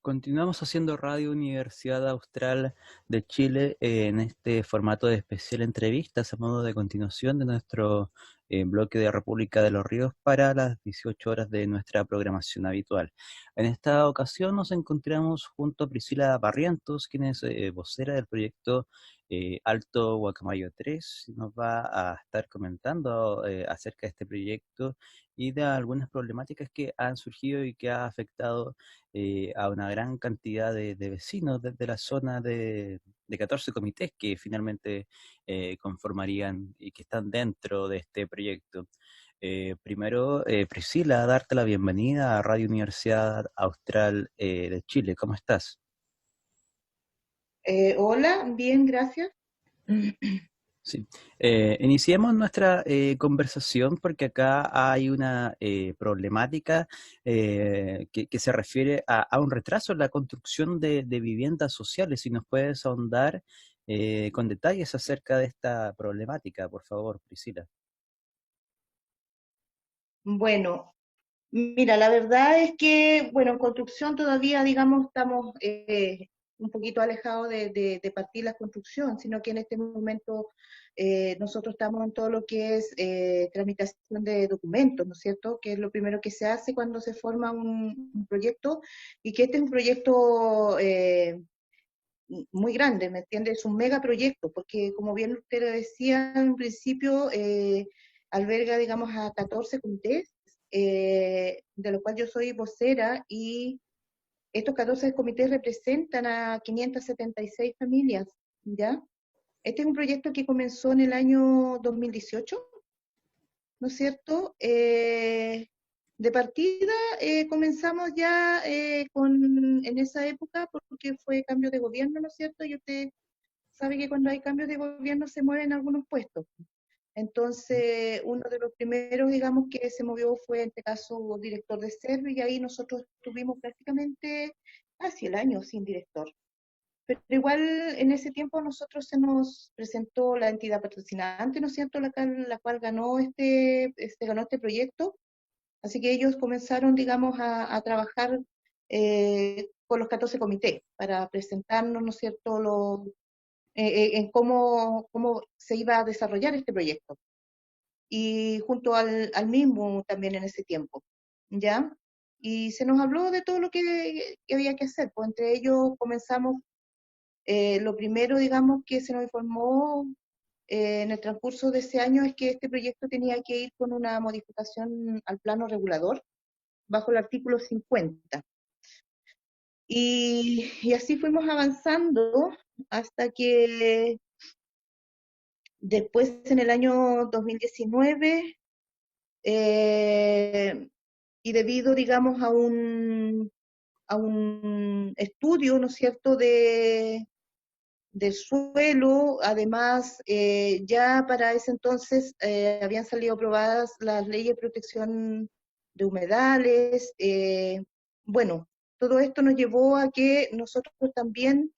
Continuamos haciendo Radio Universidad Austral de Chile en este formato de especial entrevistas a modo de continuación de nuestro bloque de República de los Ríos para las 18 horas de nuestra programación habitual. En esta ocasión nos encontramos junto a Priscila Barrientos, quien es vocera del proyecto Alto Guacamayo 3. Nos va a estar comentando acerca de este proyecto y de algunas problemáticas que han surgido y que ha afectado a una gran cantidad de vecinos desde la zona de 14 comités que finalmente conformarían y que están dentro de este proyecto. Primero, Priscila, darte la bienvenida a Radio Universidad Austral de Chile. ¿Cómo estás? Hola, bien, gracias. Sí. Iniciemos nuestra conversación porque acá hay una problemática que se refiere a un retraso en la construcción de viviendas sociales. Si nos puedes ahondar con detalles acerca de esta problemática, por favor, Priscila. Bueno, mira, la verdad es que, bueno, en construcción todavía, digamos, estamos un poquito alejados de partir la construcción, sino que en este momento nosotros estamos en todo lo que es tramitación de documentos, ¿no es cierto? Que es lo primero que se hace cuando se forma un proyecto y que este es un proyecto muy grande, ¿me entiendes? Es un megaproyecto, porque como bien usted lo decía en principio, alberga, digamos, a 14 comités, de los cuales yo soy vocera, y estos 14 comités representan a 576 familias, ¿ya? Este es un proyecto que comenzó en el año 2018, ¿no es cierto? De partida comenzamos ya en esa época porque fue cambio de gobierno, ¿no es cierto? Y usted sabe que cuando hay cambios de gobierno se mueven algunos puestos. Entonces, uno de los primeros, digamos, que se movió fue, en este caso, director de Servio, y ahí nosotros estuvimos prácticamente casi el año sin director. Pero igual en ese tiempo a nosotros se nos presentó la entidad patrocinante, ¿no es cierto?, la cual ganó este proyecto. Así que ellos comenzaron, digamos, a trabajar con los 14 comités para presentarnos, ¿no es cierto?, en cómo se iba a desarrollar este proyecto. Y junto al mismo también en ese tiempo, ¿ya? Y se nos habló de todo lo que había que hacer, pues entre ellos comenzamos, lo primero, digamos, que se nos informó en el transcurso de ese año es que este proyecto tenía que ir con una modificación al plano regulador bajo el artículo 50. Y así fuimos avanzando hasta que después, en el año 2019, y debido, digamos, a un estudio, ¿no es cierto?, del suelo, además, ya para ese entonces habían salido aprobadas las leyes de protección de humedales. Bueno, todo esto nos llevó a que nosotros también,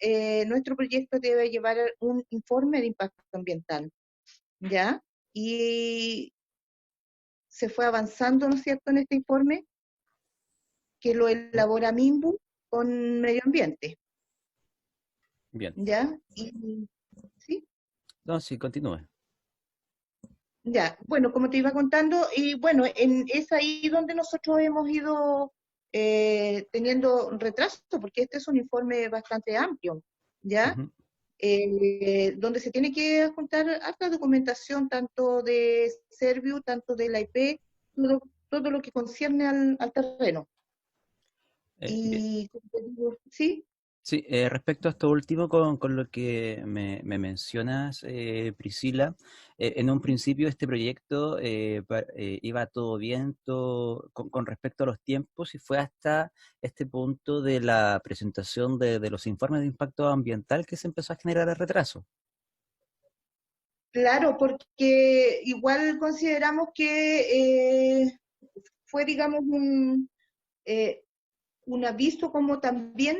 nuestro proyecto debe llevar un informe de impacto ambiental, ¿ya? Y se fue avanzando, ¿no es cierto?, en este informe, que lo elabora MIMBU con Medio Ambiente, Bien. ¿ya? Y, ¿sí? No, sí, continúe. Ya, bueno, como te iba contando, y bueno, es ahí donde nosotros hemos ido teniendo retraso, porque este es un informe bastante amplio, ¿ya? Ujú. Donde se tiene que juntar harta documentación, tanto de Serviu, tanto de la IP, todo lo que concierne al terreno. Bien. Y, como te digo, sí. Sí, respecto a esto último con lo que me mencionas, Priscila, en un principio este proyecto iba todo bien con respecto a los tiempos y fue hasta este punto de la presentación de los informes de impacto ambiental que se empezó a generar el retraso. Claro, porque igual consideramos que fue, digamos, eh, un aviso como también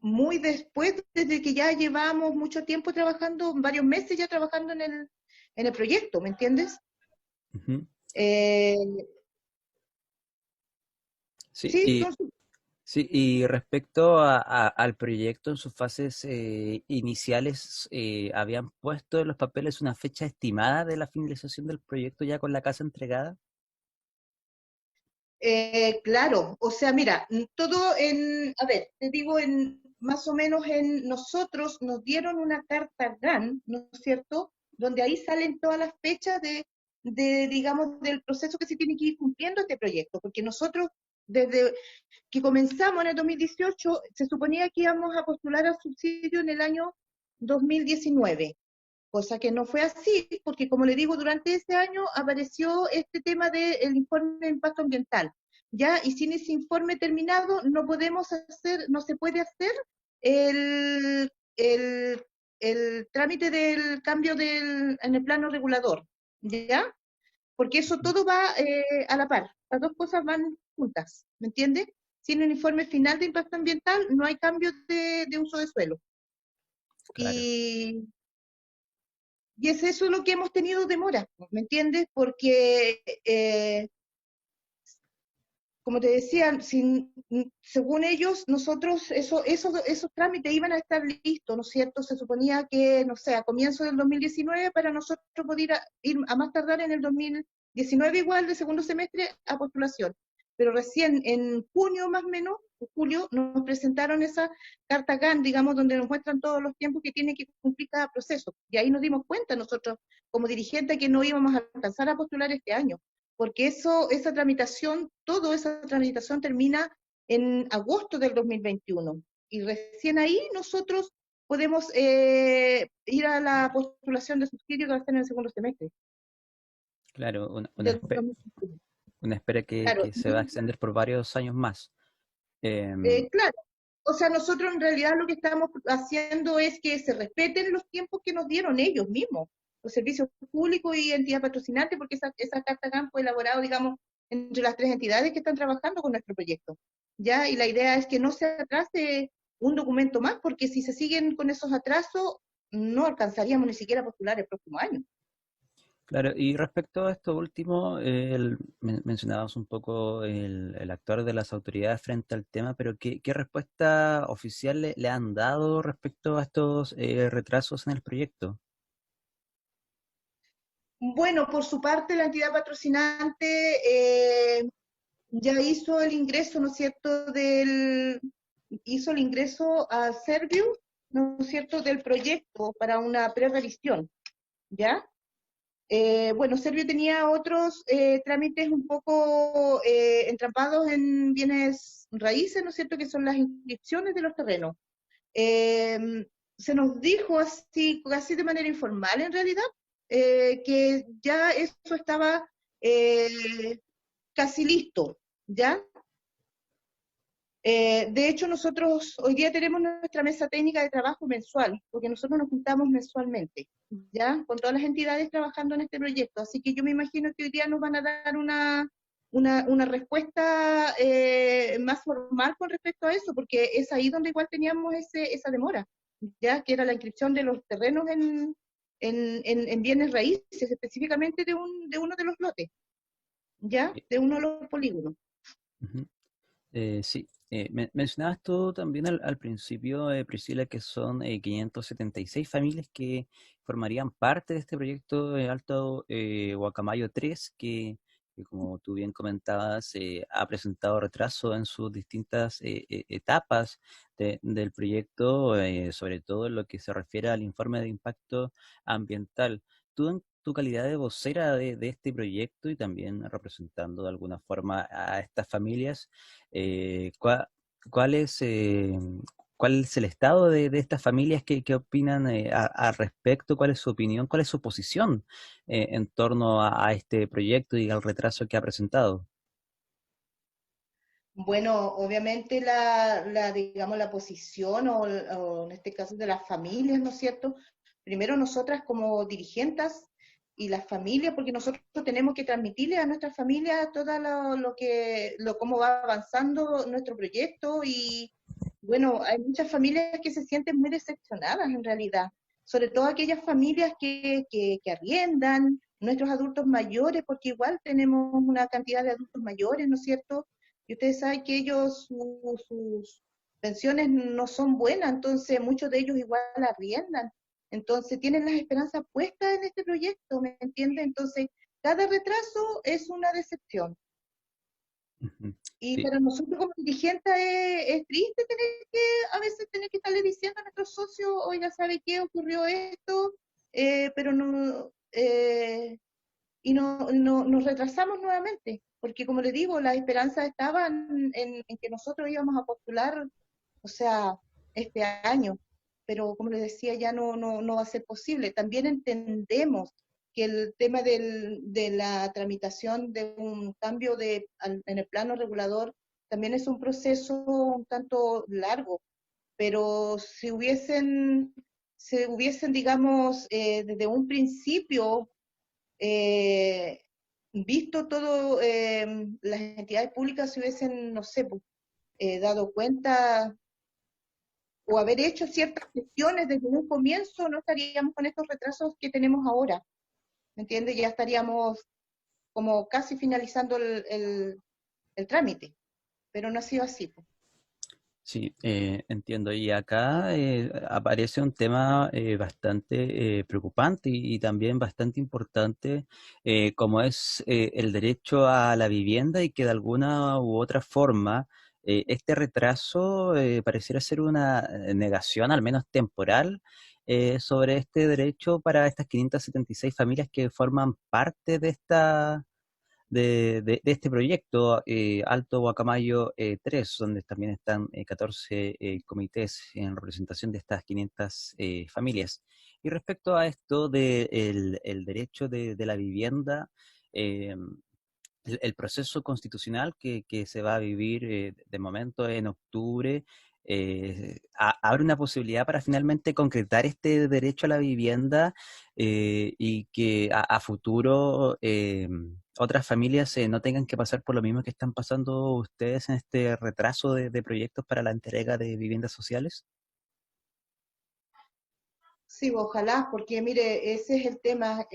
muy después, desde que ya llevamos mucho tiempo trabajando, varios meses ya trabajando en el proyecto, ¿me entiendes? Ujú. Eh, Sí, Sí, y, sí, y respecto al proyecto en sus fases iniciales, ¿habían puesto en los papeles una fecha estimada de la finalización del proyecto ya con la casa entregada? claro, o sea, mira, todo a ver, te digo, más o menos nosotros nos dieron una carta GAN, ¿no es cierto? Donde ahí salen todas las fechas digamos, del proceso que se tiene que ir cumpliendo este proyecto, porque nosotros, desde que comenzamos en el 2018, se suponía que íbamos a postular al subsidio en el año 2019, cosa que no fue así, porque como le digo, durante ese año apareció este tema del informe de impacto ambiental, ¿ya? Y sin ese informe terminado no se puede hacer el, el, el trámite del cambio en el plano regulador, ¿ya? Porque eso todo va a la par, las dos cosas van juntas, ¿me entiende? Sin un informe final de impacto ambiental no hay cambio de uso de suelo. Claro. Y Y es eso lo que hemos tenido demora, ¿me entiendes? Porque, como te decía, según ellos, nosotros, esos trámites iban a estar listos, ¿no es cierto? Se suponía que, no sé, a comienzo del 2019 para nosotros poder ir a más tardar en el 2019 igual de segundo semestre a postulación. Pero recién en junio más o menos, o julio, nos presentaron esa carta GAN, digamos, donde nos muestran todos los tiempos que tiene que cumplir cada proceso. Y ahí nos dimos cuenta nosotros, como dirigentes, que no íbamos a alcanzar a postular este año porque toda esa tramitación termina en agosto del 2021. Y recién ahí nosotros podemos ir a la postulación de subsidio que va a ser en el segundo semestre Claro, del 2021. una espera Claro, que se va a extender por varios años más. claro. O sea, nosotros en realidad lo que estamos haciendo es que se respeten los tiempos que nos dieron ellos mismos, los servicios públicos y entidad patrocinante, porque esa carta GAN fue elaborada, digamos, entre las tres entidades que están trabajando con nuestro proyecto. ¿Ya? Y la idea es que no se atrase un documento más, porque si se siguen con esos atrasos, no alcanzaríamos ni siquiera a postular el próximo año. Claro, y respecto a esto último, mencionabas un poco el actuar de las autoridades frente al tema, pero ¿qué respuesta oficial le han dado respecto a estos retrasos en el proyecto? Bueno, por su parte, la entidad patrocinante ya hizo el ingreso, ¿no es cierto?, hizo el ingreso a Serviu, ¿no es cierto?, del proyecto para una prerevisión, ¿ya? Bueno, Serviu tenía otros trámites un poco entrampados en bienes raíces, ¿no es cierto?, que son las inscripciones de los terrenos. Eh, Se nos dijo así, casi de manera informal en realidad, que ya eso estaba casi listo, ¿ya? De hecho, nosotros hoy día tenemos nuestra mesa técnica de trabajo mensual, porque nosotros nos juntamos mensualmente, ¿ya? Con todas las entidades trabajando en este proyecto. Así que yo me imagino que hoy día nos van a dar una respuesta más formal con respecto a eso, porque es ahí donde igual teníamos esa demora, ¿ya? Que era la inscripción de los terrenos en bienes raíces, específicamente de uno de los lotes, ¿ya? Eh, De uno de los polígonos. Ujú. Sí, mencionabas tú también al principio, Priscila, que son 576 familias que formarían parte de este proyecto Alto Guacamayo 3, que como tú bien comentabas, ha presentado retraso en sus distintas etapas del proyecto, sobre todo en lo que se refiere al informe de impacto ambiental. ¿Tú en tu calidad de vocera de este proyecto y también representando de alguna forma a estas familias, eh, ¿cuál, cuál es, cuál es el estado de estas familias que opinan al respecto? ¿Cuál es su opinión? ¿Cuál es su posición en torno a este proyecto y al retraso que ha presentado? Bueno, obviamente digamos, la posición o en este caso de las familias, ¿no es cierto? Primero nosotras como dirigentes y las familias, porque nosotros tenemos que transmitirle a nuestras familias todo cómo va avanzando nuestro proyecto y bueno, hay muchas familias que se sienten muy decepcionadas en realidad, sobre todo aquellas familias que arriendan, nuestros adultos mayores, porque igual tenemos una cantidad de adultos mayores, ¿no es cierto? y ustedes saben que ellos, sus pensiones no son buenas, entonces muchos de ellos igual arriendan, entonces tienen las esperanzas puestas en este proyecto, ¿me entiende? Entonces, cada retraso es una decepción. Ujú. Y Sí, para nosotros como dirigentes es triste tener que, a veces tener que estarle diciendo a nuestros socios, oiga, ¿sabe qué? Ocurrió esto, pero no, y nos retrasamos nuevamente, porque como les digo, las esperanzas estaban en que nosotros íbamos a postular, o sea, este año, pero como les decía, ya no va a ser posible. También entendemos que el tema de la tramitación de un cambio en el plano regulador también es un proceso un tanto largo, pero si se hubiesen, digamos, desde un principio eh, visto todo, las entidades públicas se hubiesen, no sé, pues, dado cuenta o haber hecho ciertas gestiones desde un comienzo, no estaríamos con estos retrasos que tenemos ahora, ¿me entiendes? Ya estaríamos como casi finalizando el trámite, pero no ha sido así, pues. sí, entiendo. Y acá aparece un tema bastante preocupante y también bastante importante, como es el derecho a la vivienda y que de alguna u otra forma este retraso pareciera ser una negación, al menos temporal, sobre este derecho para estas 576 familias que forman parte de esta de este proyecto, Alto Guacamayo 3, donde también están 14 comités en representación de estas 500 familias. Y respecto a esto del el derecho de la vivienda, eh, el proceso constitucional que se va a vivir de momento en octubre abre una posibilidad para finalmente concretar este derecho a la vivienda y que a futuro otras familias no tengan que pasar por lo mismo que están pasando ustedes en este retraso de proyectos para la entrega de viviendas sociales. Sí, ojalá, porque mire, ese es el tema,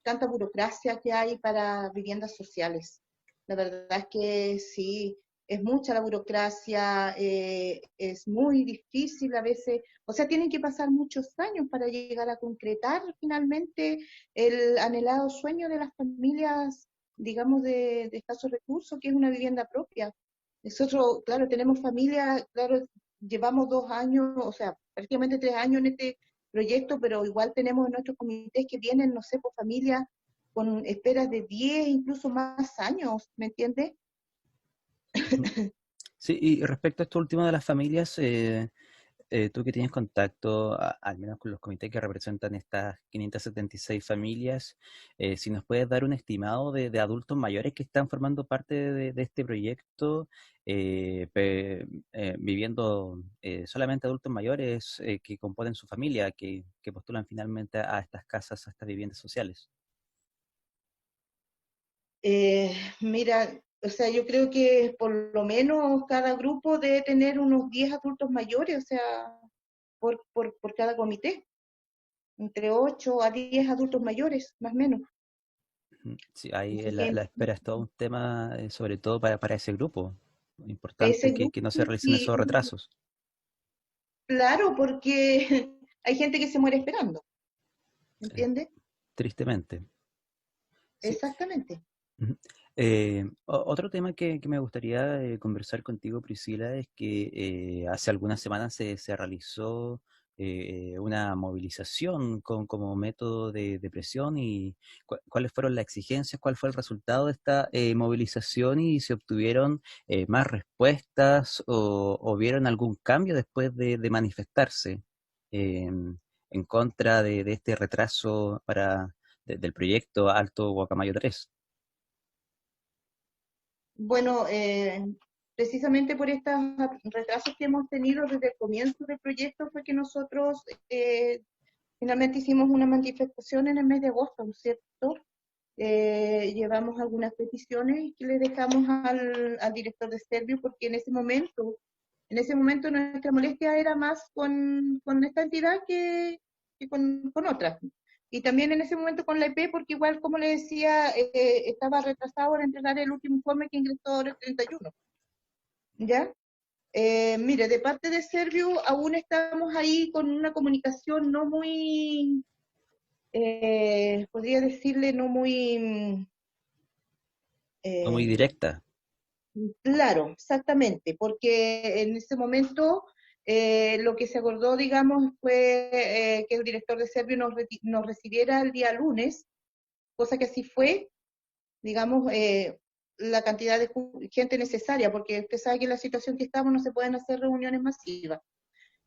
tanta burocracia que hay para viviendas sociales. La verdad es que sí, es mucha la burocracia, es muy difícil a veces, o sea, tienen que pasar muchos años para llegar a concretar finalmente el anhelado sueño de las familias, digamos, de escasos recursos, que es una vivienda propia. Nosotros, claro, tenemos familias, claro, llevamos 2 años, o sea, prácticamente 3 años en este proyecto, pero igual tenemos en nuestros comités que vienen, no sé, por familias con esperas de 10, incluso más años, ¿me entiendes? Ujú. Sí, y respecto a esto último de las familias, tú que tienes contacto, al menos con los comités que representan estas 576 familias, si nos puedes dar un estimado de adultos mayores que están formando parte de este proyecto, viviendo solamente adultos mayores que componen su familia, que postulan finalmente a estas casas, a estas viviendas sociales. Mira, o sea, yo creo que por lo menos cada grupo debe tener unos 10 adultos mayores, o sea, por cada comité, entre 8 a 10 adultos mayores, más o menos. Ujú. Sí, ahí Así la que espera es todo un tema, sobre todo para ese grupo. ese Importante grupo, que no se realicen sí, esos retrasos, claro, porque hay gente que se muere esperando, eh, ¿entiendes? tristemente. Sí. Exactamente. Ujú. Otro tema que me gustaría conversar contigo, Priscila, es que hace algunas semanas se realizó una movilización como método de presión y cuáles fueron las exigencias, cuál fue el resultado de esta movilización y si obtuvieron más respuestas o vieron algún cambio después de manifestarse en contra de este retraso del proyecto Alto Guacamayo 3. Bueno, precisamente por estos retrasos que hemos tenido desde el comienzo del proyecto fue que nosotros finalmente hicimos una manifestación en el mes de agosto, ¿no es cierto? Llevamos algunas peticiones que le dejamos al director de Servio porque en ese momento nuestra molestia era más con esta entidad que con otras. y también en ese momento con la IP, porque igual, como le decía, estaba retrasado en entregar el último informe que ingresó ahora el 31, ¿ya? Mire, de parte de Servio aún estamos ahí con una comunicación no muy, podría decirle, no muy No muy eh, directa. claro, exactamente, porque en ese momento lo que se acordó, digamos, fue que el director de Servio nos recibiera el día lunes, cosa que así fue, digamos, la cantidad de gente necesaria, porque usted sabe que en la situación que estamos no se pueden hacer reuniones masivas.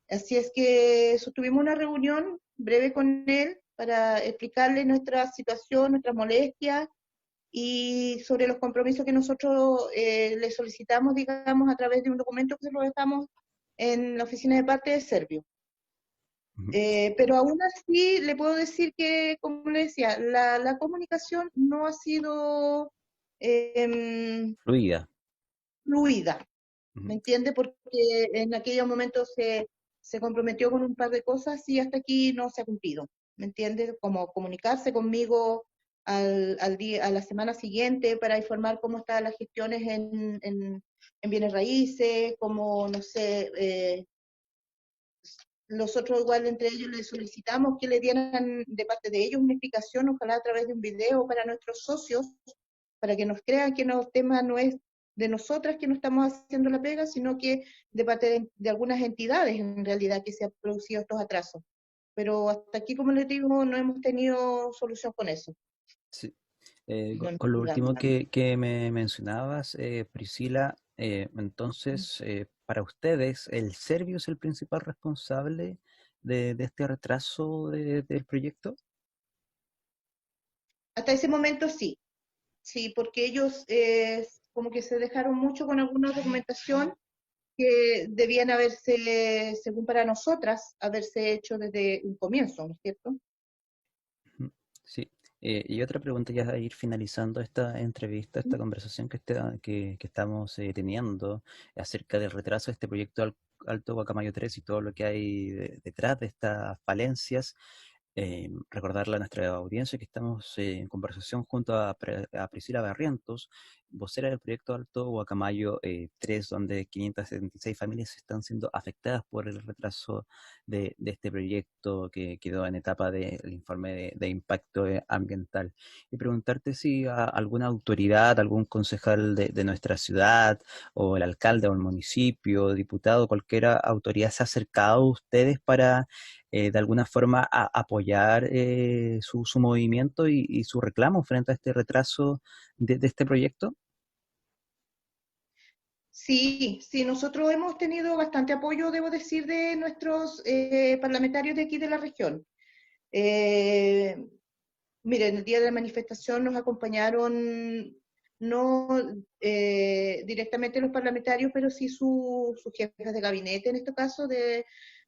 Así es que sostuvimos una reunión breve con él para explicarle nuestra situación, nuestras molestias y sobre los compromisos que nosotros le solicitamos, digamos, a través de un documento que se lo dejamos en la oficina de parte de Servio. Ujú. Pero aún así le puedo decir que, como le decía, la comunicación no ha sido Fluida. fluida, ¿me Ujú. entiende? Porque en aquellos momentos se comprometió con un par de cosas y hasta aquí no se ha cumplido, ¿me entiende? Como comunicarse conmigo al día, a la semana siguiente para informar cómo están las gestiones en bienes raíces, como, no sé, nosotros igual entre ellos les solicitamos que le dieran de parte de ellos una explicación, ojalá a través de un video para nuestros socios, para que nos crean que el tema no es de nosotras que no estamos haciendo la pega, sino que de parte de algunas entidades en realidad que se han producido estos atrasos. Pero hasta aquí, como les digo, no hemos tenido solución con eso. Sí. No nos Con lo digan último nada. que me mencionabas, Priscila, entonces, para ustedes, ¿el Servio es el principal responsable de este retraso del proyecto? Hasta ese momento sí, sí, porque ellos como que se dejaron mucho con alguna documentación que debían haberse, según para nosotras, haberse hecho desde un comienzo, ¿no es cierto? Ujú. Sí. Y otra pregunta ya a ir finalizando esta entrevista, esta conversación que estamos teniendo acerca del retraso de este proyecto Alto Guacamayo 3 y todo lo que hay detrás de estas falencias. Recordarle a nuestra audiencia que estamos en conversación junto a Priscila Barrientos, vocera del proyecto Alto Guacamayo 3, donde 576 familias están siendo afectadas por el retraso de este proyecto que quedó en etapa del informe de impacto ambiental. Y preguntarte si alguna autoridad, algún concejal de nuestra ciudad, o el alcalde o el municipio, diputado, cualquier autoridad se ha acercado a ustedes para de alguna forma apoyar su movimiento y su reclamo frente a este retraso de este proyecto. Sí, sí, nosotros hemos tenido bastante apoyo, debo decir, de nuestros parlamentarios de aquí de la región. Eh, Miren, el día de la manifestación nos acompañaron no directamente los parlamentarios, pero sí sus jefes de gabinete, en este caso,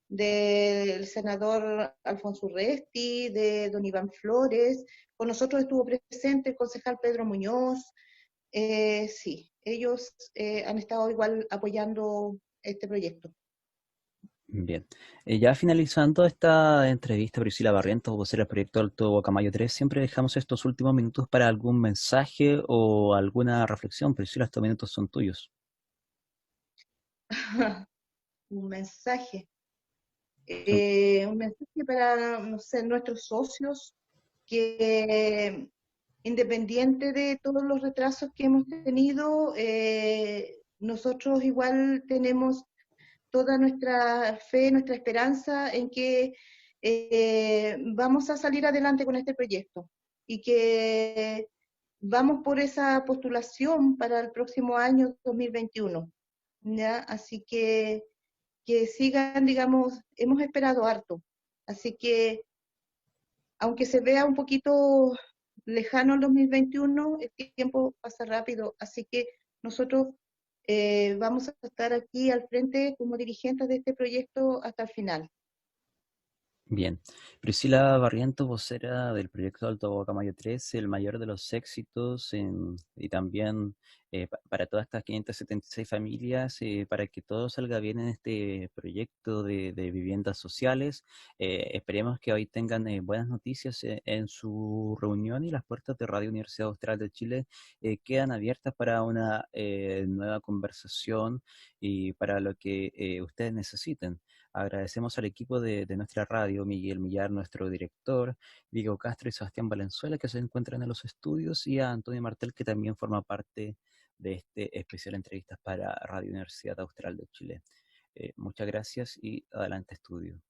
del senador Alfonso Urresti, de don Iván Flores. Con nosotros estuvo presente el concejal Pedro Muñoz. Sí, ellos han estado igual apoyando este proyecto. Bien. Ya finalizando esta entrevista, Priscila Barrientos, vocera del proyecto Alto Guacamayo 3, siempre dejamos estos últimos minutos para algún mensaje o alguna reflexión. Priscila, estos minutos son tuyos. Un mensaje. Son- Un mensaje para, no sé, nuestros socios, que independiente de todos los retrasos que hemos tenido, nosotros igual tenemos toda nuestra fe, nuestra esperanza en que vamos a salir adelante con este proyecto y que vamos por esa postulación para el próximo año 2021. ¿Ya? Así que sigan, digamos, hemos esperado harto. Así que, aunque se vea un poquito lejano el 2021, el tiempo pasa rápido. Así que nosotros vamos a estar aquí al frente como dirigentes de este proyecto hasta el final. Bien. Priscila Barrientos, vocera del proyecto Alto Guacamayo 3, el mayor de los éxitos y también para todas estas 576 familias, para que todo salga bien en este proyecto de viviendas sociales. Esperemos que hoy tengan buenas noticias en su reunión, y las puertas de Radio Universidad Austral de Chile quedan abiertas para una nueva conversación y para lo que ustedes necesiten. Agradecemos al equipo de nuestra radio, Miguel Millar, nuestro director, Diego Castro y Sebastián Valenzuela, que se encuentran en los estudios, y a Antonio Martel, que también forma parte de este especial entrevistas para Radio Universidad Austral de Chile. Muchas gracias y adelante, estudio.